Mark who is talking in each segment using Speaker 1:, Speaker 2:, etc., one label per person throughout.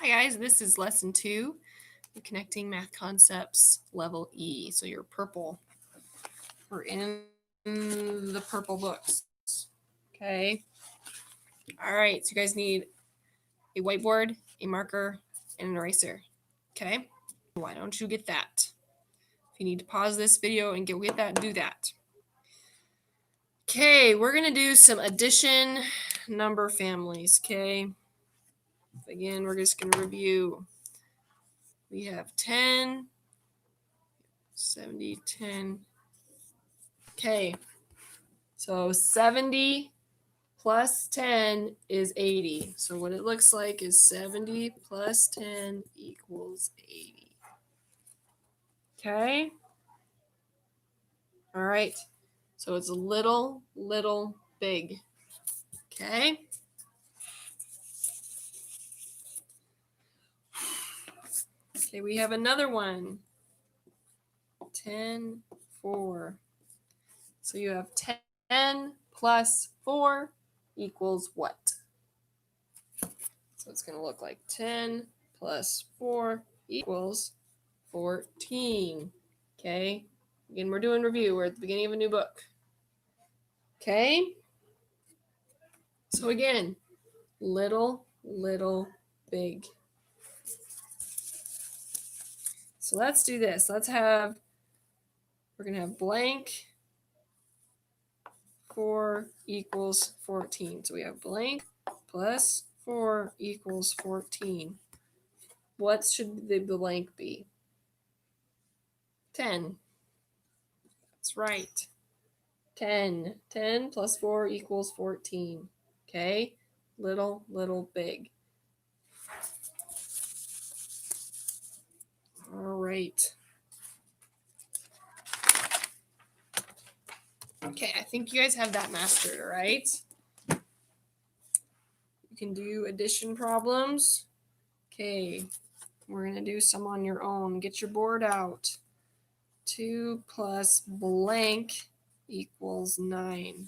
Speaker 1: Hi guys, this is lesson 2, Connecting Math Concepts Level E. So you're purple. We're in the purple books. Okay. All right, so you guys need a whiteboard, a marker, and an eraser. Okay. Why don't you get that? If you need to pause this video and go get that, do that. Okay, we're going to do some addition number families. Okay. Again, we're just going to review. We have 10, 70, 10. Okay, so 70 plus 10 is 80. So what it looks like is 70 plus 10 equals 80. Okay. All right. So it's little, big. Okay. Okay, we have another one. 10, 4. So you have 10 plus 4 equals what? So it's going to look like 10 plus 4 equals 14. Okay. Again, we're doing review. We're at the beginning of a new book. Okay. So again, little, big. So let's do this. We're going to have blank 4 equals 14. So we have blank plus 4 equals 14. What should the blank be? 10. That's right. 10. 10 plus 4 equals 14. Okay. Little, big. All right. Okay, I think you guys have that mastered, all right? You can do addition problems. Okay, we're going to do some on your own. Get your board out. 2 plus blank equals 9.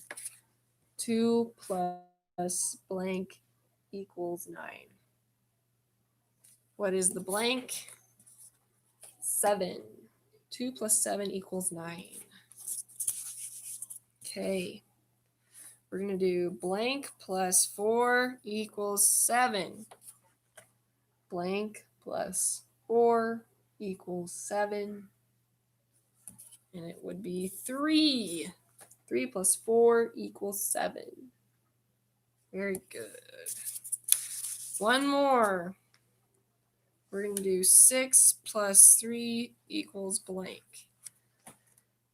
Speaker 1: 2 plus blank equals 9. What is the blank? 7. 2 plus 7 equals 9. Okay. We're going to do blank plus 4 equals 7. Blank plus 4 equals 7. And it would be 3. 3 plus 4 equals 7. Very good. One more. We're going to do 6 plus 3 equals blank.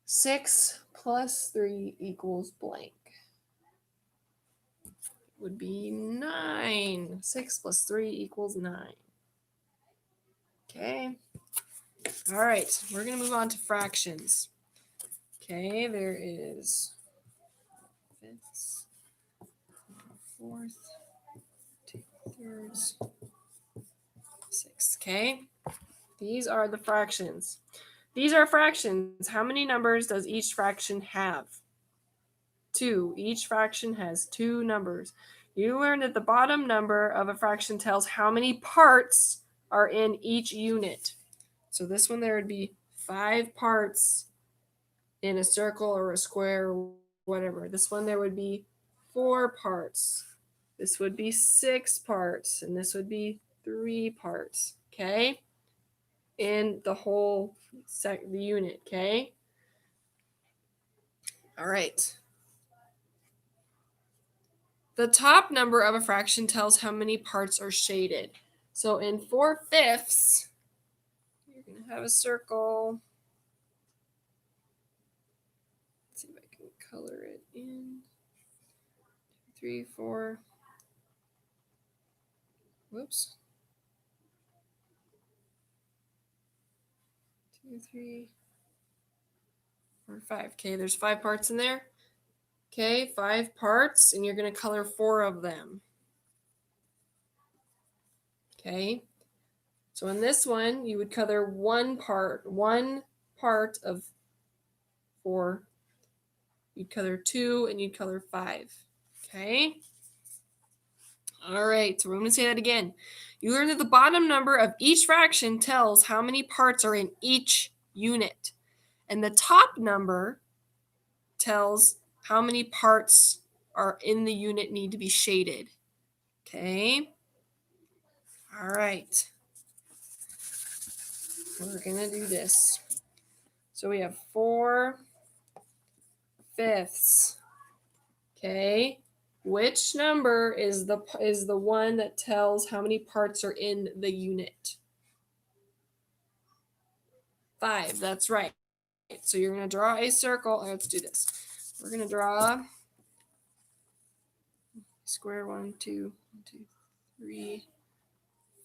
Speaker 1: 6 plus 3 equals blank. Would be 9. 6 plus 3 equals 9. Okay. All right. We're going to move on to fractions. Okay. There is fifths, fourth, 2/3, 6. Okay. These are the fractions. These are fractions. How many numbers does each fraction have? 2. Each fraction has 2 numbers. You learned that the bottom number of a fraction tells how many parts are in each unit. So this one, there would be 5 parts in a circle or a square or whatever. This one, there would be 4 parts. This would be 6 parts, and this would be 3 parts, okay? In the whole the unit, okay? All right. The top number of a fraction tells how many parts are shaded. So in 4/5, you're going to have a circle. Let's see if I can color it in. 2, 3, 4. Whoops. 2, 3, 4, 5. Okay, there's 5 parts in there. Okay, 5 parts, and you're going to color 4 of them. Okay. So in this one, you would color one part of 4. You'd color 2, and you'd color 5. Okay. All right. So we're going to say that again. You learn that the bottom number of each fraction tells how many parts are in each unit. And the top number tells how many parts are in the unit need to be shaded. Okay. All right. We're going to do this. So we have 4/5. Okay. Which number is the one that tells how many parts are in the unit? 5. That's right. So you're going to draw a circle. Let's do this. We're going to draw square 1, 2, 3,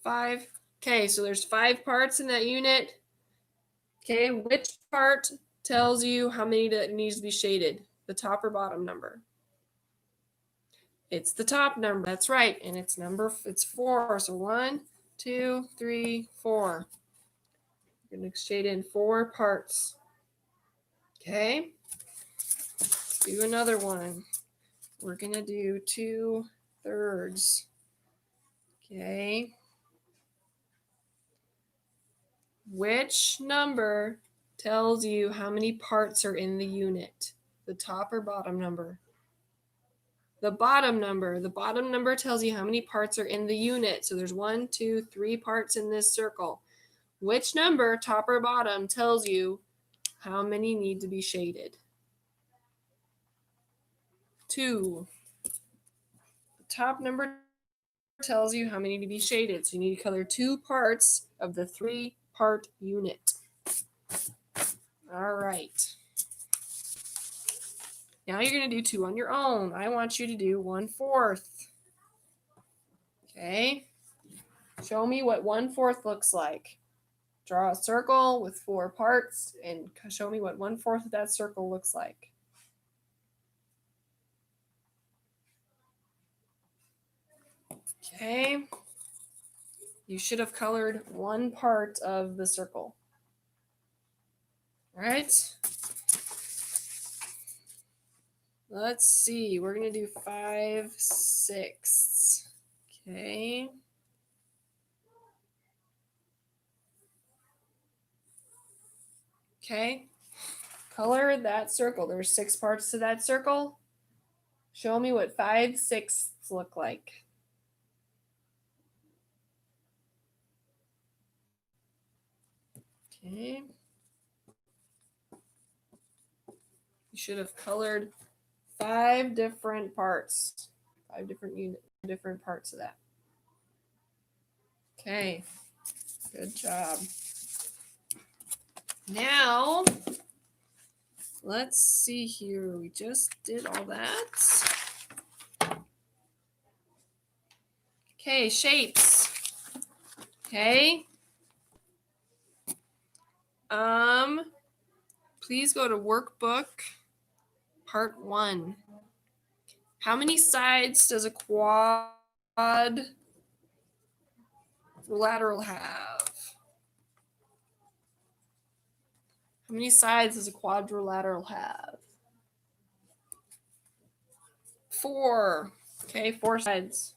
Speaker 1: 5. Okay, so there's 5 parts in that unit. Okay, which part tells you how many that needs to be shaded? The top or bottom number? It's the top number. That's right. And it's 4. So 1, 2, 3, 4. You're going to shade in 4 parts. Okay. Let's do another one. We're going to do 2/3. Okay. Which number tells you how many parts are in the unit? The top or bottom number? The bottom number. The bottom number tells you how many parts are in the unit. So there's 1, 2, 3 parts in this circle. Which number, top or bottom, tells you how many need to be shaded? 2. The top number tells you how many need to be shaded. So you need to color 2 parts of the 3-part unit. All right. Now you're going to do 2 on your own. I want you to do 1/4. Okay. Show me what 1/4 looks like. Draw a circle with 4 parts and show me what 1/4 of that circle looks like. Okay. You should have colored 1 part of the circle. All right. Let's see. We're going to do 5/6. Okay. Okay. Color that circle. There's 6 parts to that circle. Show me what 5/6 look like. Okay. You should have colored 5 different parts. 5 different parts of that. Okay. Good job. Now, let's see here. We just did all that. Okay, shapes. Okay. Please go to workbook part 1. How many sides does a quadrilateral have? How many sides does a quadrilateral have? 4. Okay, 4 sides.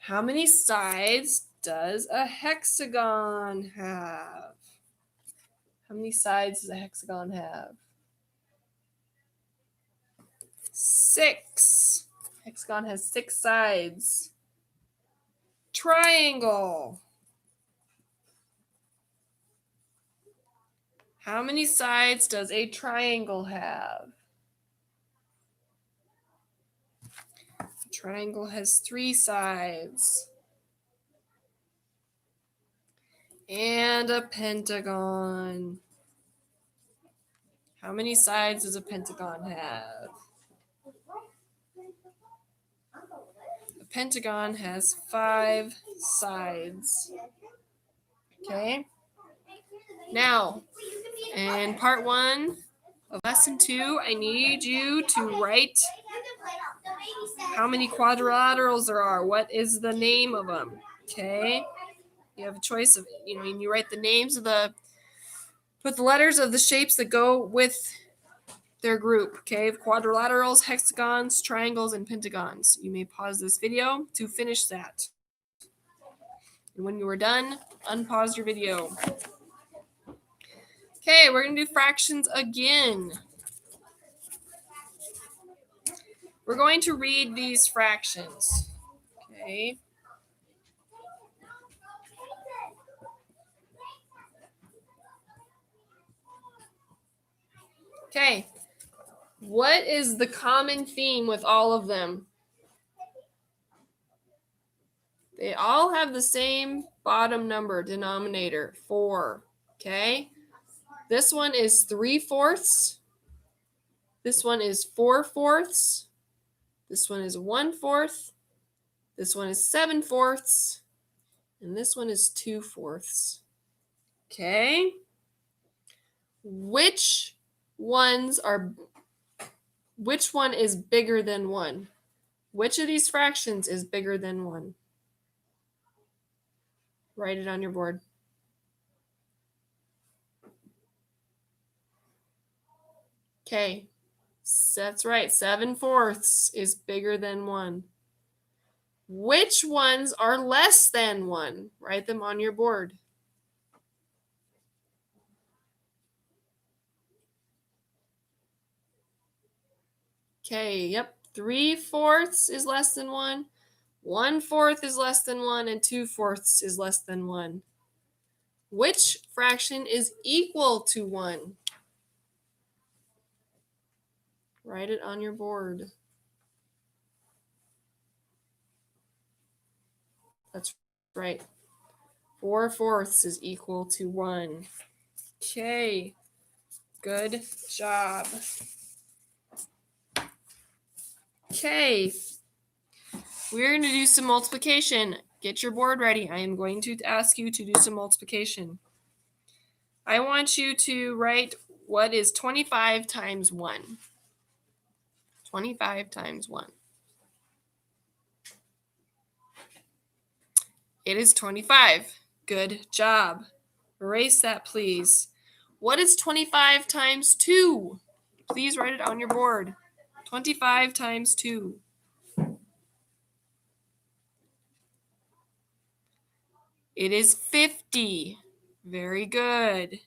Speaker 1: How many sides does a hexagon have? How many sides does a hexagon have? 6. Hexagon has 6 sides. Triangle. How many sides does a triangle have? A triangle has 3 sides. And a pentagon. How many sides does a pentagon have? A pentagon has 5 sides. Okay. Now, in part 1 of lesson 2, I need you to write how many quadrilaterals there are. What is the name of them? Okay. You have a choice of, and you write the names of put the letters of the shapes that go with their group. Okay. Quadrilaterals, hexagons, triangles, and pentagons. You may pause this video to finish that. And when you are done, unpause your video. Okay, we're going to do fractions again. We're going to read these fractions. Okay. Okay. What is the common theme with all of them? They all have the same bottom number denominator, 4. Okay. This one is 3/4. This one is 4/4. This one is 1/4. This one is 7/4. And this one is 2/4. Okay. Which one is bigger than 1? Which of these fractions is bigger than 1? Write it on your board. Okay. That's right. 7/4 is bigger than 1. Which ones are less than 1? Write them on your board. Okay, yep. 3/4 is less than 1. 1/4 is less than 1, and 2/4 is less than 1. Which fraction is equal to 1? Write it on your board. That's right. 4/4 is equal to 1. Okay, good job. Okay, we're going to do some multiplication. Get your board ready. I am going to ask you to do some multiplication. I want you to write what is 25 times 1. 25 times 1. It is 25. Good job. Erase that, please. What is 25 times 2? Please write it on your board. 25 times 2. It is 50. Very good.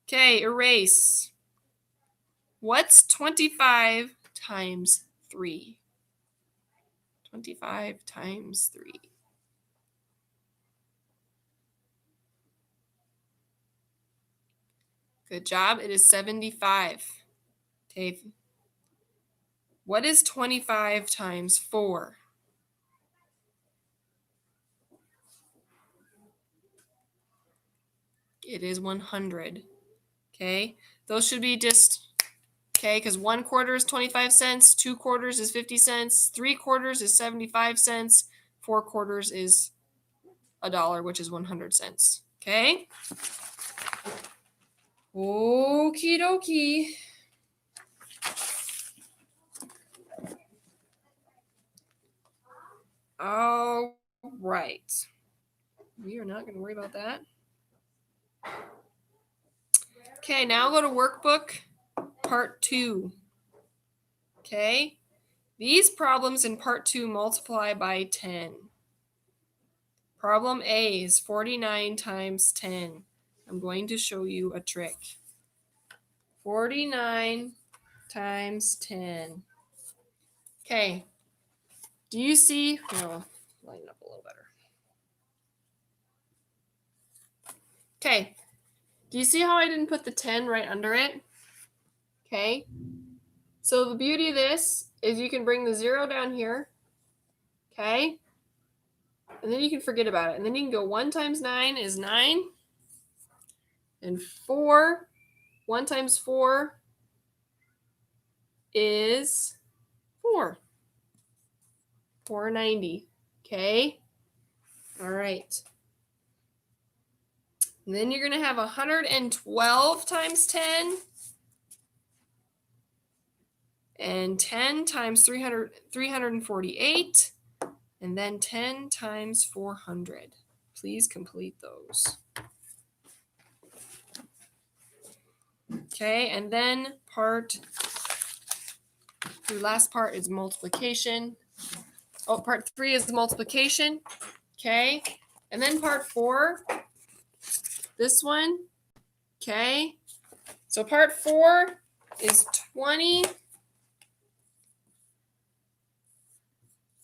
Speaker 1: Okay, erase. What's 25 times 3? 25 times 3. Good job. It is 75. Okay. What is 25 times 4? It is 100. Okay. Those should be just, okay, because 1/4 is 25 cents, 2/4 is 50 cents, 3/4 is 75 cents, 4/4 is $1, which is 100 cents. Okay. Okie dokie. All right. We are not going to worry about that. Okay, now go to workbook part 2. Okay. These problems in part 2 multiply by 10. Problem A is 49 times 10. I'm going to show you a trick. 49 times 10. Okay. Do you see? No, line it up a little better. Okay. Do you see how I didn't put the 10 right under it? Okay. So the beauty of this is you can bring the 0 down here. Okay. And then you can forget about it. And then you can go 1 times 9 is 9. And 4. 1 times 4 is 4. 490. Okay. All right. And then you're going to have 112 times 10. And 10 times 348. And then 10 times 400. Please complete those. Okay, and then the last part is multiplication. Oh, part 3 is multiplication. Okay, And then part 4, this one, okay? So part 4 is 20.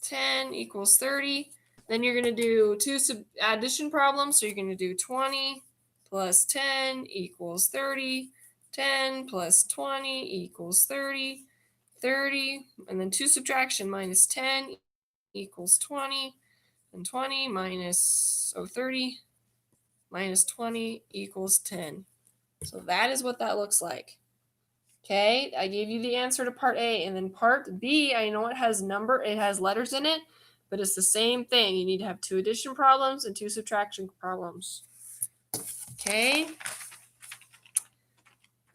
Speaker 1: 10 equals 30. Then you're going to do 2 addition problems. So you're going to do 20 plus 10 equals 30. 10 plus 20 equals 30. 30. And then 2 subtraction minus 10 equals 20. And 20 minus 30 minus 20 equals 10. So that is what that looks like. Okay, I gave you the answer to part A, and then part B, I know it has letters in it, but it's the same thing. You need to have 2 addition problems and 2 subtraction problems. Okay.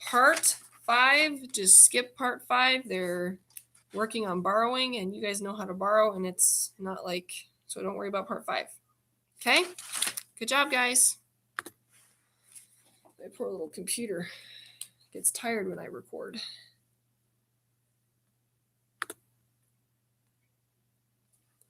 Speaker 1: Part 5, just skip part 5. They're working on borrowing, and you guys know how to borrow, and it's not like, so don't worry about part 5. Okay, good job, guys. My poor little computer gets tired when I record.